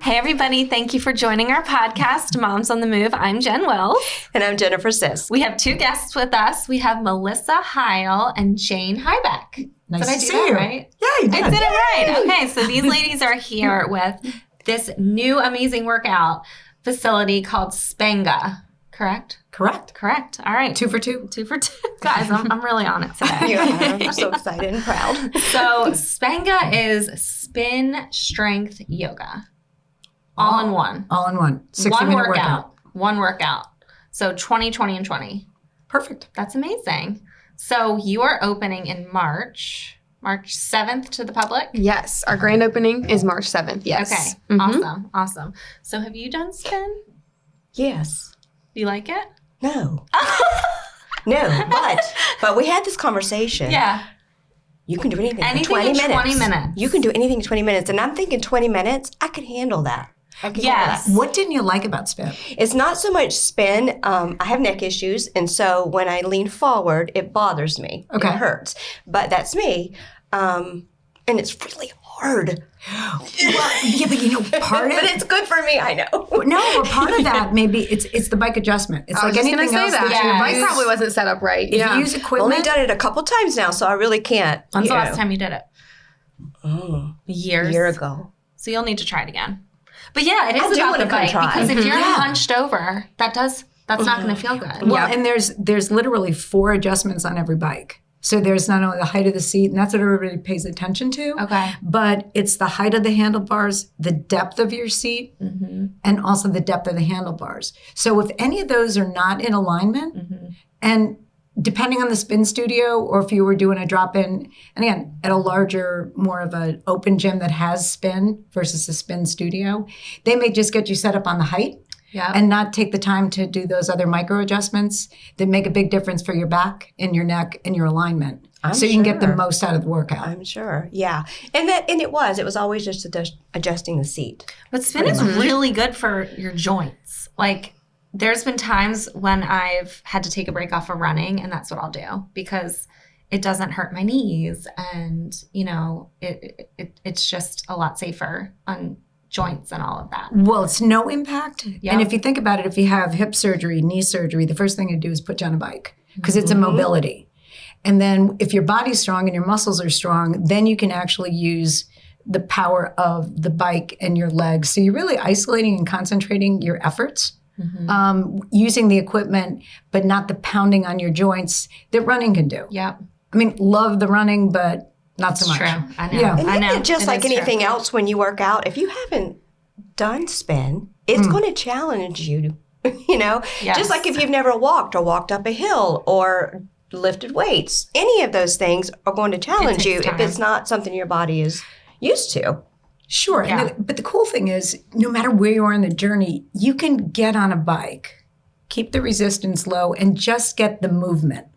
Hey, everybody. Thank you for joining our podcast, Moms on the Move. I'm Jen Wells. And I'm Jennifer Sis. We have two guests with us. We have Melissa Heil and Jane Hybeck. Nice did I to do see that you. right? Yeah, you did. I did it right. Okay, so these ladies are here with this new amazing workout facility called SPENGA, correct? Correct. All right. 2 for 2. 2 for 2. Guys, I'm really on it today. I'm so excited and proud. So SPENGA is spin strength yoga. All in one. All in one. 60-minute workout. One workout. So 20, 20, and 20. Perfect. That's amazing. So you are opening in March 7th to the public? Yes. Our grand opening is March 7th. Yes. Okay. Awesome. So have you done spin? Yes. Do you like it? No. But we had this conversation. Yeah. You can do anything Anything in 20 in minutes. 20 minutes. You can do anything in 20 minutes. And I'm thinking 20 minutes, I could handle that. Yes. What didn't you like about spin? It's not so much spin. I have neck issues. And so when I lean forward, it bothers me. Okay. It hurts. But that's me. And it's really hard. Well, yeah, but part of But it's good for me, I know. no, but part of that maybe it's the bike adjustment. It's I like was just anything going to say else that. you Your bike use. probably wasn't set up right. If you use I've equipment, only done it a couple times now, so I really can't. When's the last time you did it? A Years. year ago. So you'll need to try it again. But yeah, it is I do about wanna the come bike try. because if you're Yeah. hunched over, that's not going to feel good. well, and there's literally 4 adjustments on every bike. So there's not only the height of the seat, and that's what everybody pays attention to. Okay. But it's the height of the handlebars, the depth of your seat, and also the depth of the handlebars. So if any of those are not in alignment, and depending on the spin studio, or if you were doing a drop-in, and again, at a larger, more of an open gym that has spin versus a spin studio, they may just get you set up on the height. Yeah. And not take the time to do those other micro adjustments that make a big difference for your back and your neck and your alignment. So you can get the sure. most out of the workout. I'm sure. Yeah. And it was always just adjusting the seat. But spin is really good for your joints. Like, there's been times when I've had to take a break off of running, and that's what I'll do because it doesn't hurt my knees, and it's just a lot safer on joints and all of that. Well, it's no impact. Yeah. And if you think about it, if you have hip surgery, knee surgery, the first thing you do is put you on a bike because it's a mobility. And then if your body's strong and your muscles are strong, then you can actually use the power of the bike and your legs. So you're really isolating and concentrating your efforts, using the equipment, but not the pounding on your joints that running can do. Yep. I mean, love the running, but not so much. True. I know. Yeah. And I know. just It like is anything true. else when you work out, if you haven't done spin, it's going to challenge you, Yes. Just like if you've never walked or walked up a hill or lifted weights, any of those things are going to challenge you takes if time. it's not something your body is used to. Sure. Yeah. But the cool thing is, no matter where you are in the journey, you can get on a bike, keep the resistance low, and just get the movement.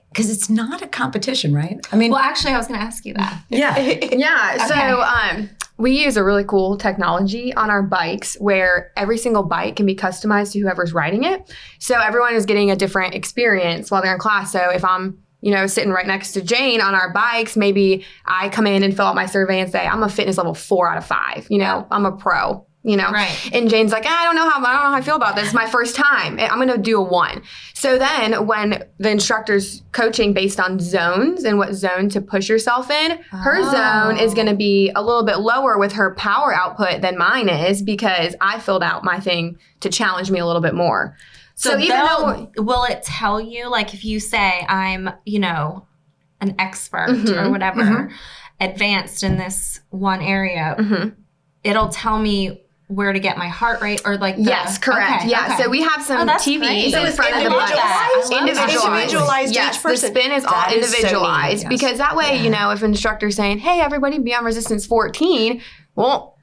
Because it's not a competition, right? I mean, Well, actually, I was going to ask you that. yeah. Yeah. So we use a really cool technology on our bikes where every single bike can be customized to whoever's riding it. So everyone is getting a different experience while they're in class. So if I'm sitting right next to Jane on our bikes, maybe I come in and fill out my survey and say, I'm a fitness level 4 out of 5. I'm a pro. Right. And Jane's like, I don't know how I feel about this. It's my first time. I'm going to do a 1. So then when the instructor's coaching based on zones and what zone to push yourself in, her zone is going to be a little bit lower with her power output than mine is because I filled out my thing to challenge me a little bit more. So even though will it tell you, like, if you say I'm, an expert or whatever, advanced in this one area, it'll tell me where to get my heart rate or like the... Yes, correct. Okay, yeah. okay. So we have some that's TVs great. in front of the I love bike. that. I love that. Individualized to yes, each person. The spin is all That is so neat. individualized Yes. because that way, if an instructor's saying, hey, everybody be on resistance 14, well,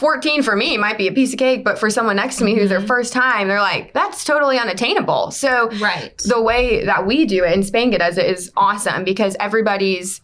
14 for me might be a piece of cake, but for someone next to me who's their first time, they're like, that's totally unattainable. So Right. the way that we do it and SPENGA does it is awesome because everybody's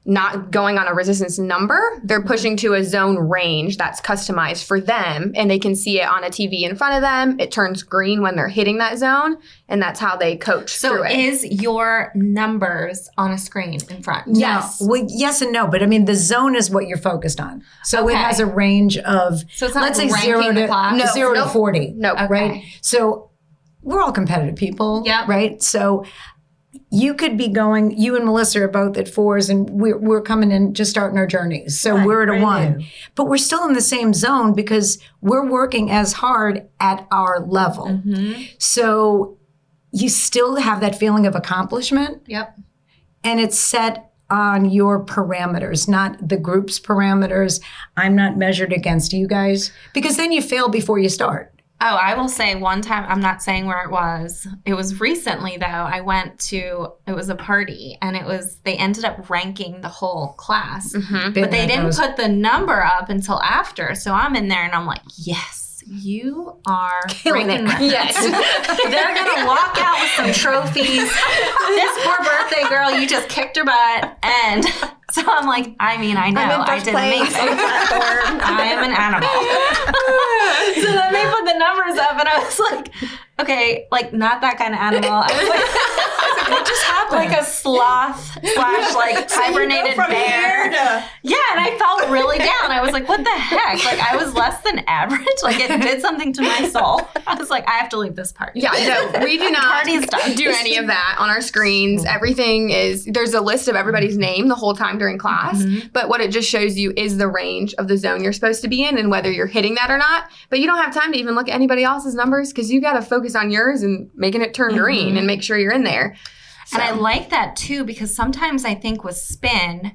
not going on a resistance number. They're pushing to a zone range that's customized for them, and they can see it on a TV in front of them. It turns green when they're hitting that zone, and that's how they coach through So it. is your numbers on a screen in front? Yes. No, well, yes and no, but I mean, the zone is what you're focused on. So it Okay. has a range of, So it's not let's say ranking 0 the to, class? No, 0 to nope. 40. Nope. Okay. Right? So we're all competitive people, Yep. right? So you could be going, you and Melissa are both at 4s, and we're coming in, just starting our journeys. So Right, we're at a brand 1. new. But we're still in the same zone because we're working as hard at our level. Mm-hmm. So you still have that feeling of accomplishment, Yep. and it's set on your parameters, not the group's parameters. I'm not measured against you guys, because then you fail before you start. Oh, I will say one time, I'm not saying where it was. It was recently though. I went to, it was a party, and they ended up ranking the whole class, Mhm. but they didn't Those- put the number up until after. So I'm in there and I'm like, yes, you are Killing breaking it. records. Yes. They're going to walk out with some trophies. This poor birthday girl, you just kicked her butt. And so I'm like, I mean, I know I'm in I first did place on amazing. the platform. I am an animal. So then they put the numbers up, and I was like, okay, like not that kind of animal. I was like, What just happened? like a sloth / like hibernated From bear. here to Yeah, and I felt really down. I was like, what the heck? Like I was less than average. Like it did something to my soul. I was like, I have to leave this party. Yeah, no, we do not Party is done. do any of that on our screens. Everything is, there's a list of everybody's name the whole time during class, but what it just shows you is the range of the zone you're supposed to be in and whether you're hitting that or not. But you don't have time to even look at anybody else's numbers because you got to focus on yours and making it turn green and make sure you're in there. And I like that too, because sometimes I think with spin,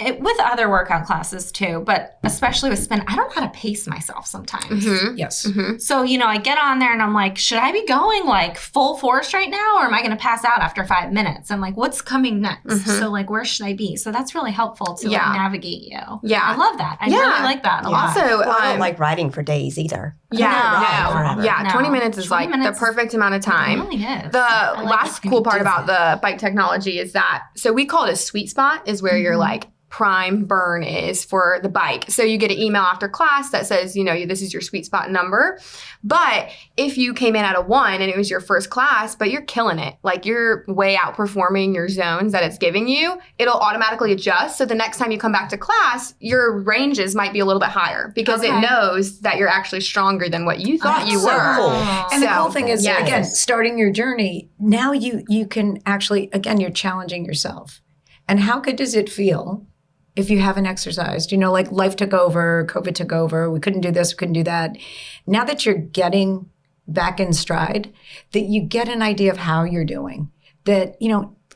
with other workout classes too, but especially with spin, I don't know how to pace myself sometimes. Yes. So, I get on there and I'm like, should I be going like full force right now, or am I going to pass out after 5 minutes? And like, what's coming next? So like, where should I be? So that's really helpful to Yeah. like navigate you. Yeah. I love that. I Yeah. really like that a lot. Also, Well, I don't like riding for days either. yeah, No. yeah, No. 20 minutes is 20 like minutes the perfect amount of It time. really is. The I like last it. cool part about the bike technology is that, so we call it a sweet spot, is where your like prime burn is for the bike. So you get an email after class that says, this is your sweet spot number. But if you came in at a 1 and it was your first class, but you're killing it, like you're way outperforming your zones that it's giving you, it'll automatically adjust. So the next time you come back to class, your ranges might be a little bit higher because it Okay. knows that you're actually stronger than what you thought you so were. cool. And the So, cool thing is, yes. again, starting your journey, now you can actually, again, you're challenging yourself. And how good does it feel if you haven't exercised? Like life took over, COVID took over, we couldn't do this, we couldn't do that. Now that you're getting back in stride, that you get an idea of how you're doing, that,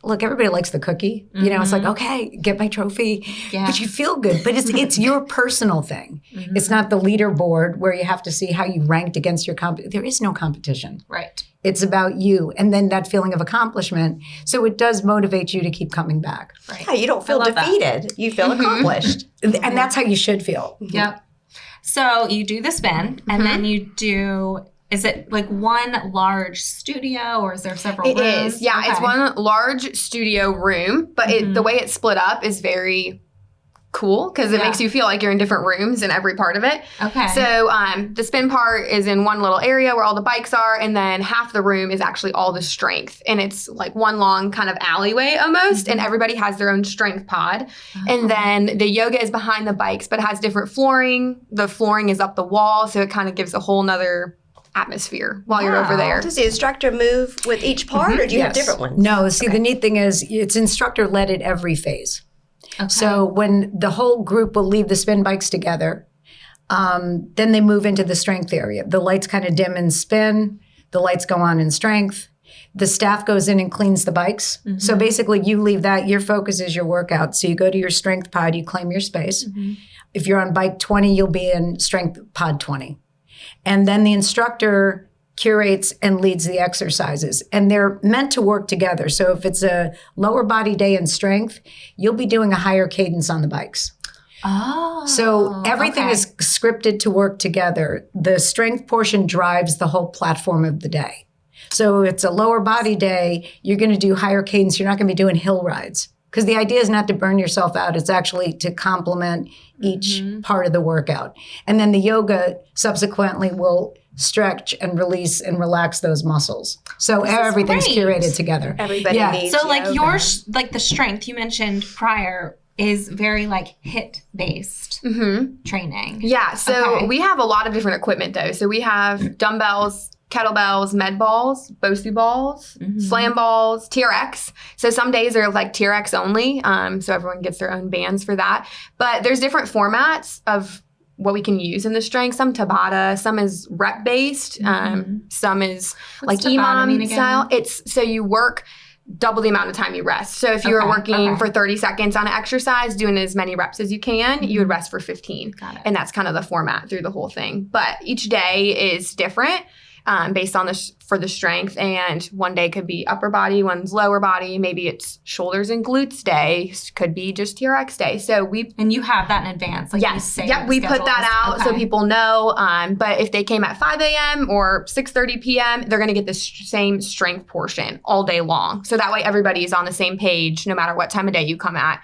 look, everybody likes the cookie. It's like, okay, get my trophy. Yeah. But you feel good. But it's your personal thing. It's not the leaderboard where you have to see how you ranked against your there is no competition. Right. It's about you. And then that feeling of accomplishment. So it does motivate you to keep coming back. Right. Yeah, you don't feel love that. defeated. You feel accomplished. And that's how you should feel. Yep. So you do the spin, and then you do. Is it like one large studio, or is there several It rooms? is. Yeah, it's Okay. one large studio room, but the way it's split up is very cool because it Yeah. makes you feel like you're in different rooms in every part of it. Okay. So the spin part is in one little area where all the bikes are, and then half the room is actually all the strength. And it's like one long kind of alleyway almost, and everybody has their own strength pod. And then the yoga is behind the bikes, but it has different flooring. The flooring is up the wall, so it kind of gives a whole nother atmosphere while you're over Wow. there. Does the instructor move with each part, or do you have Yes. different ones? No, see, the neat thing is it's instructor led at every phase. Okay. So when the whole group will leave the spin bikes together, then they move into the strength area. The lights kind of dim in spin. The lights go on in strength. The staff goes in and cleans the bikes. So basically you leave that, your focus is your workout. So you go to your strength pod, you claim your space. If you're on bike 20, you'll be in strength pod 20. And then the instructor curates and leads the exercises. And they're meant to work together. So if it's a lower body day in strength, you'll be doing a higher cadence on the bikes. Oh. So everything okay. is scripted to work together. The strength portion drives the whole platform of the day. So if it's a lower body day, you're going to do higher cadence. You're not going to be doing hill rides. Because the idea is not to burn yourself out. It's actually to complement each part of the workout. And then the yoga subsequently will stretch and release and relax those muscles. So everything's great. curated together. Everybody needs So like yoga. yours, like the strength you mentioned prior is very like HIIT based training. Yeah. So Okay. we have a lot of different equipment though. So we have dumbbells, kettlebells, med balls, BOSU balls, slam balls, TRX. So some days are like TRX only. So everyone gets their own bands for that. But there's different formats of what we can use in the strength. Some Tabata, some is rep based, some is What's like Tabata mean EMOM again? style. It's so you work double the amount of time you rest. So if you were working for 30 seconds on an exercise, doing as many reps as you can, you would rest for 15. Got it. And that's kind of the format through the whole thing. But each day is different. Based on for the strength, and one day could be upper body, one's lower body. Maybe it's shoulders and glutes day. Could be just TRX day. So And you have that in advance. Like you yes, say yep, the we put that schedules. out so Okay. people know. But if they came at 5 a.m. or 6:30 p.m., they're going to get the same strength portion all day long. So that way everybody is on the same page, no matter what time of day you come at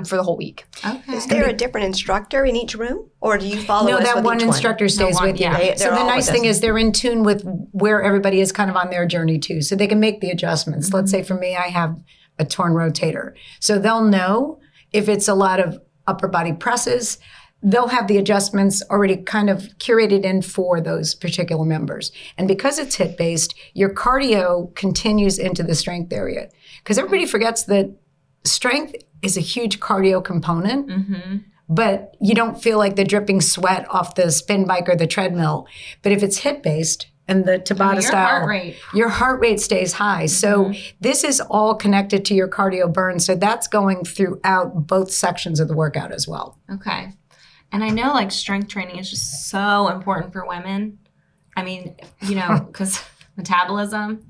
for the whole week. Okay. Is there a different instructor in each room, or do you follow No, us that with one each instructor stays one, with you. yeah. They're So the all nice with thing us. is they're in tune with where everybody is kind of on their journey too. So they can make the adjustments. Let's say for me, I have a torn rotator. So they'll know if it's a lot of upper body presses, they'll have the adjustments already kind of curated in for those particular members. And because it's HIIT based, your cardio continues into the strength area. Because everybody forgets that strength is a huge cardio component. But you don't feel like the dripping sweat off the spin bike or the treadmill. But if it's HIIT based and the Tabata your style, heart rate. your heart rate stays high. So this is all connected to your cardio burn. So that's going throughout both sections of the workout as well. Okay. And I know like strength training is just so important for women. I mean, you know, because metabolism,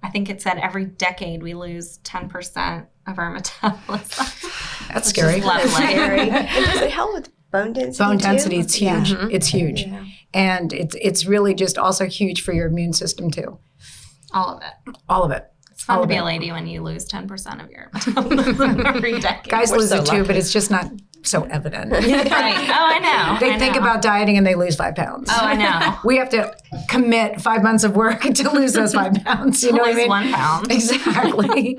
I think it said every decade we lose 10% of our metabolism. That's scary. Lovely. Scary. And does it help with bone density? Bone too? density, it's huge. Yeah. It's huge. Yeah. And it's really just also huge for your immune system too. All of it. All of it. It's fun All to of be it. a lady when you lose 10% of your metabolism every decade. Guys We're lose so it too, lucky. but it's just not so evident. Right. Oh, I know. They I think know. about dieting and they lose 5 pounds. Oh, I know. We have to commit 5 months of work to lose those 5 pounds. You know what I Lose mean? 1 pound. Exactly.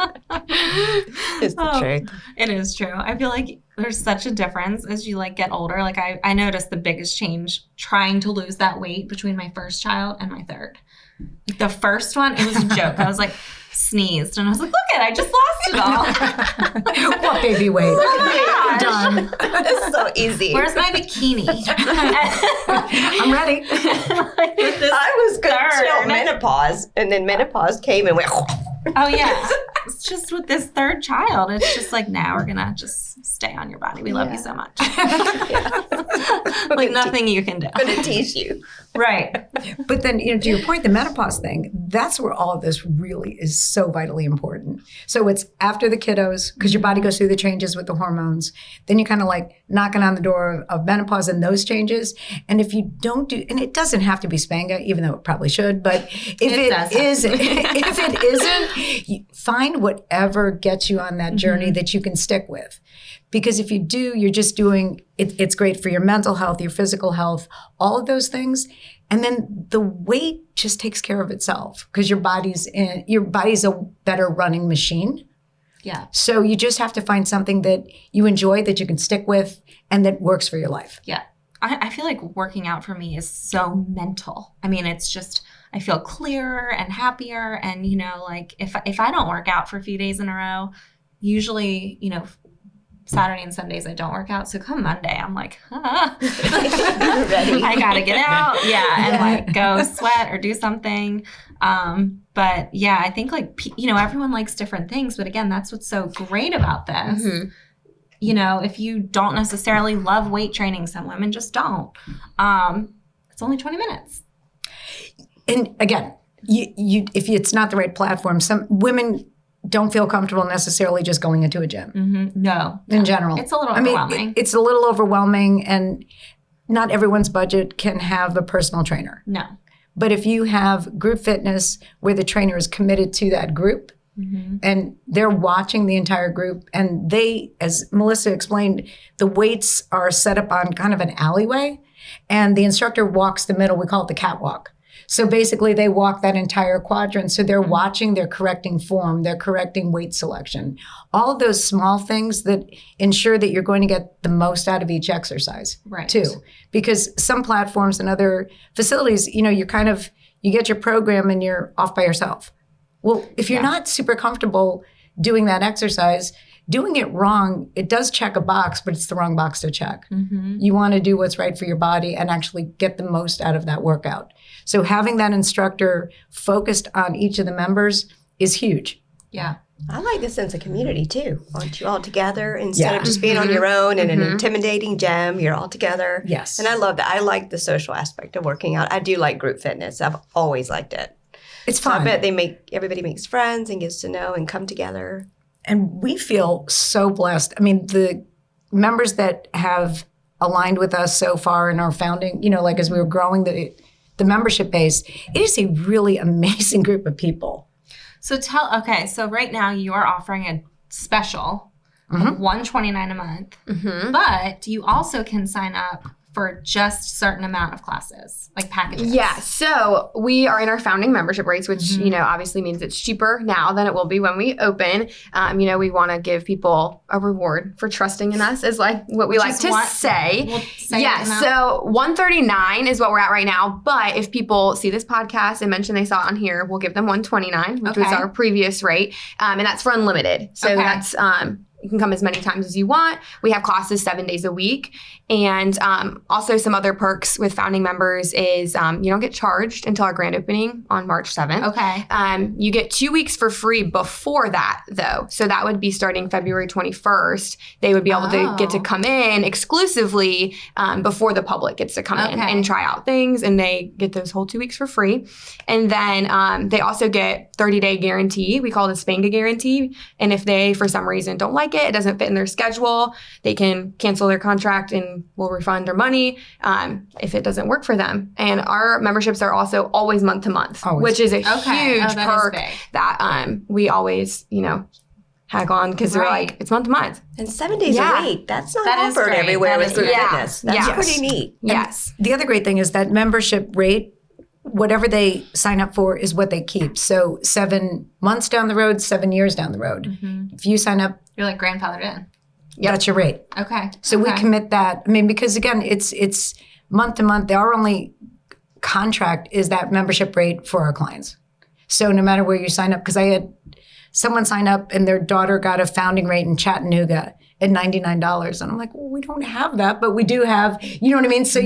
It's the truth. It is true. I feel like there's such a difference as you like get older. Like I noticed the biggest change trying to lose that weight between my first child and my third. Like the first one, it was a joke. I was like sneezed and I was like, look I just lost it all. What baby weight? Oh my Done. It's so easy. Where's my bikini? I'm ready. I was good till third. menopause, and then menopause came and went. Oh yeah. It's just with this third child. It's just like now we're gonna just stay on your body. We love you so much. Like nothing you can do. Gonna teach you. Right. But then, you know, to your point, the menopause thing, that's where all of this really is so vitally important. So it's after the kiddos, because your body goes through the changes with the hormones. Then you're kind of like knocking on the door of menopause and those changes. And if you don't do, and it doesn't have to be SPENGA, even though it probably should, but if It it is, if it isn't, you find whatever gets you on that journey that you can stick with. Because if you do, you're just doing, it's great for your mental health, your physical health, all of those things. And then the weight just takes care of itself because your body's a better running machine. Yeah. So you just have to find something that you enjoy, that you can stick with, and that works for your life. Yeah. I feel like working out for me is so mental. I mean, it's just, I feel clearer and happier. And, you know, like if I don't work out for a few days in a row, usually, you know, Saturday and Sundays I don't work out. So come Monday, I'm like, Ready. I gotta get out. Yeah. And like go sweat or do something. But yeah, I think like, you know, everyone likes different things. But again, that's what's so great about this. You know, if you don't necessarily love weight training, some women just don't. It's only 20 minutes. And again, if it's not the right platform, some women don't feel comfortable necessarily just going into a gym. No. In general. It's a little I mean, overwhelming. it's a little overwhelming, and not everyone's budget can have a personal trainer. No. But if you have group fitness where the trainer is committed to that group, And they're watching the entire group. And they, as Melissa explained, the weights are set up on kind of an alleyway. And the instructor walks the middle. We call it the catwalk. So basically, they walk that entire quadrant. So they're watching, they're correcting form, they're correcting weight selection. All of those small things that ensure that you're going to get the most out of each exercise, too. Because some platforms and other facilities, you get your program and you're off by yourself. Well, if you're not super comfortable doing that exercise, doing it wrong, it does check a box, but it's the wrong box to check. You want to do what's right for your body and actually get the most out of that workout. So having that instructor focused on each of the members is huge. Yeah. I like the sense of community too. Want you all together instead of just being on your own in an intimidating gym. You're all together. Yes. And I love that. I like the social aspect of working out. I do like group fitness. I've always liked it. It's fun. I bet everybody makes friends and gets to know and come together. And we feel so blessed. I mean, the members that have aligned with us so far in our founding, as we were growing the membership base, it is a really amazing group of people. So so right now you are offering a special of $129 a month, but you also can sign up for just a certain amount of classes, like packages. Yeah, so we are in our founding membership rates, which, obviously means it's cheaper now than it will be when we open. We want to give people a reward for trusting in us, is like what we like to say. We'll say so $139 is what we're at right now. But if people see this podcast and mention they saw it on here, we'll give them $129, which was our previous rate. And that's for unlimited. So that's... you can come as many times as you want. We have classes 7 days a week. And also some other perks with founding members is you don't get charged until our grand opening on March 7th. Okay. You get 2 weeks for free before that, though. So that would be starting February 21st. They would be able to get to come in exclusively before the public gets to come in and try out things. And they get those whole 2 weeks for free. And then they also get 30-day guarantee. We call it a SPENGA guarantee. And if they, for some reason, don't like it doesn't fit in their schedule, they can cancel their contract and we'll refund their money if it doesn't work for them. And our memberships are also always month to month, which is a huge perk that we always, hag on because they're like, it's month to month. And 7 days a week. That's not offered everywhere with group fitness. That's pretty neat. Yes. And the other great thing is that membership rate, whatever they sign up for is what they keep. So 7 months down the road, 7 years down the road. If you sign up, you're like grandfathered in. That's your rate. Okay. So we commit that. I mean, because again, it's month to month. Our only contract is that membership rate for our clients. So no matter where you sign up, because I had someone sign up and their daughter got a founding rate in Chattanooga at $99. And I'm like, well, we don't have that, but we do have, you know what I mean? So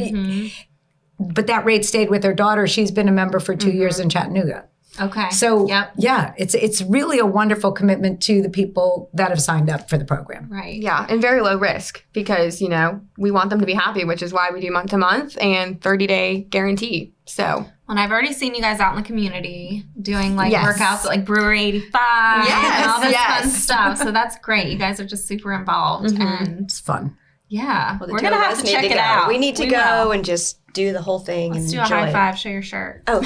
but that rate stayed with her daughter. She's been a member for 2 years in Chattanooga. Okay. So it's really a wonderful commitment to the people that have signed up for the program. Right. Yeah, and very low risk because, we want them to be happy, which is why we do month to month and 30-day guarantee. So. And I've already seen you guys out in the community doing workouts at like Brewery 85 and all this fun stuff. So that's great. You guys are just super involved and it's fun. Yeah. Well, we're going to have to check it out. We need to go and just do the whole thing. Let's do and a high enjoy five. Show your shirt. Oh.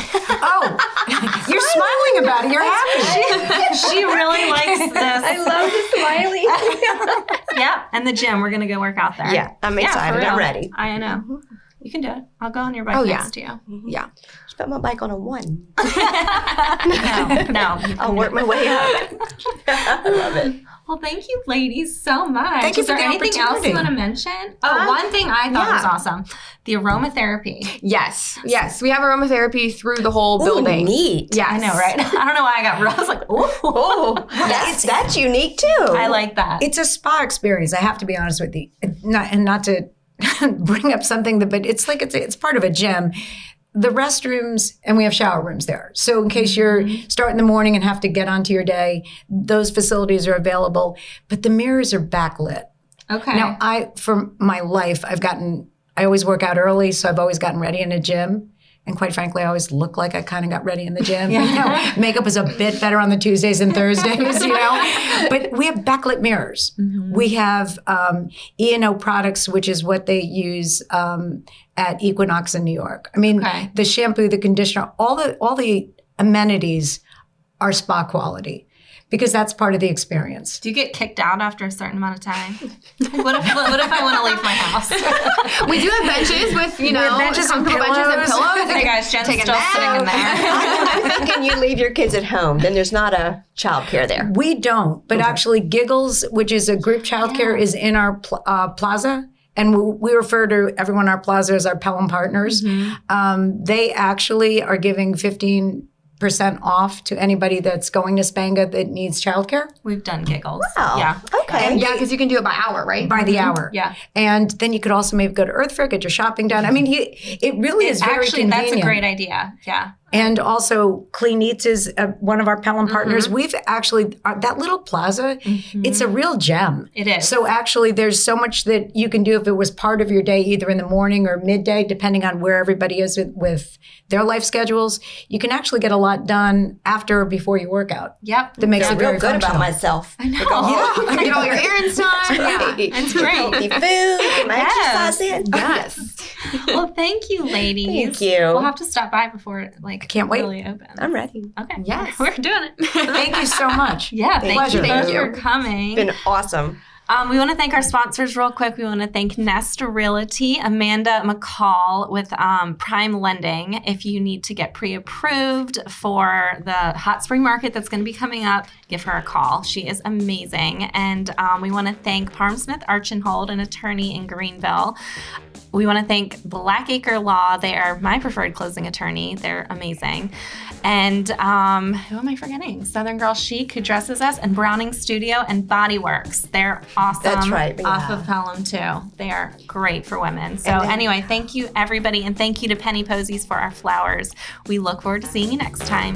You're smiling about it. You're happy. She really likes this. I love the smiley. Yeah. And the gym. We're going to go work out there. Yeah. I'm excited. I'm ready. I know. You can do it. I'll go on your bike next to you. Yeah. Just put my bike on a 1. No. I'll work my way up. I love it. Well, thank you, ladies, so much. Thank you for the anything else you want to mention? Oh, one thing I thought was awesome. The aromatherapy. Yes. We have aromatherapy through the whole building. Neat. Yeah, I know, right? I don't know why I was like, oh. That's unique too. I like that. It's a spa experience. I have to be honest with you. Not to bring up something but it's like it's part of a gym. The restrooms, and we have shower rooms there. So in case you're starting the morning and have to get onto your day, those facilities are available. But the mirrors are backlit. Okay. Now, for my life, I always work out early, so I've always gotten ready in a gym. And quite frankly, I always look like I kind of got ready in the gym. Makeup is a bit better on the Tuesdays and Thursdays, But we have backlit mirrors. We have E&O products, which is what they use at Equinox in New York. I mean, the shampoo, the conditioner, all the amenities are spa quality. because that's part of the experience. Do you get kicked out after a certain amount of time? Like, what if I want to leave my house? We do have benches with, benches and comfortable benches and pillows. Hey guys, Jen's Take a still nap. sitting in there. I'm thinking you leave your kids at home. Then there's not a childcare there. We don't, but actually Giggles, which is a group childcare, is in our plaza. And we refer to everyone in our plaza as our Pelham partners. They actually are giving 15% off to anybody that's going to SPENGA that needs childcare. We've done Giggles. Wow. Yeah. Okay. Yeah, because you can do it by hour, right? By the hour. Yeah. And then you could also maybe go to Earth Fair, get your shopping done. I mean, it really is very Actually, convenient. that's a great idea. Yeah. And also, Clean Eats is one of our Pelham partners. We've actually, that little plaza, it's a real gem. It is. So actually, there's so much that you can do if it was part of your day, either in the morning or midday, depending on where everybody is with their life schedules. You can actually get a lot done after or before you work out. Yep. That makes I it feel very good about functional. myself. I know. Get all your errands done. Yeah. It's great. Healthy food, get my exercise in. Yes. Well, thank you, ladies. Thank you. We'll have to stop by before it can't wait. really opens. I'm ready. Okay. Yes. We're doing it. Thank you so much. Yeah. Thank Pleasure. you both Thank you. for coming. It's been awesome. We want to thank our sponsors real quick. We want to thank Nest Realty, Amanda McCall with Prime Lending. If you need to get pre-approved for the hot spring market that's going to be coming up, give her a call. She is amazing. And we want to thank Parham Smith Archenhold, an attorney in Greenville. We want to thank Blackacre Law. They are my preferred closing attorney. They're amazing. And who am I forgetting? Southern Girl Chic, who dresses us, and Browning Studio and Body Works. They're awesome. That's right, Off yeah. of Pelham too. They are great for women. So anyway, thank you everybody, and thank you to Penny Posies for our flowers. We look forward to seeing you next time.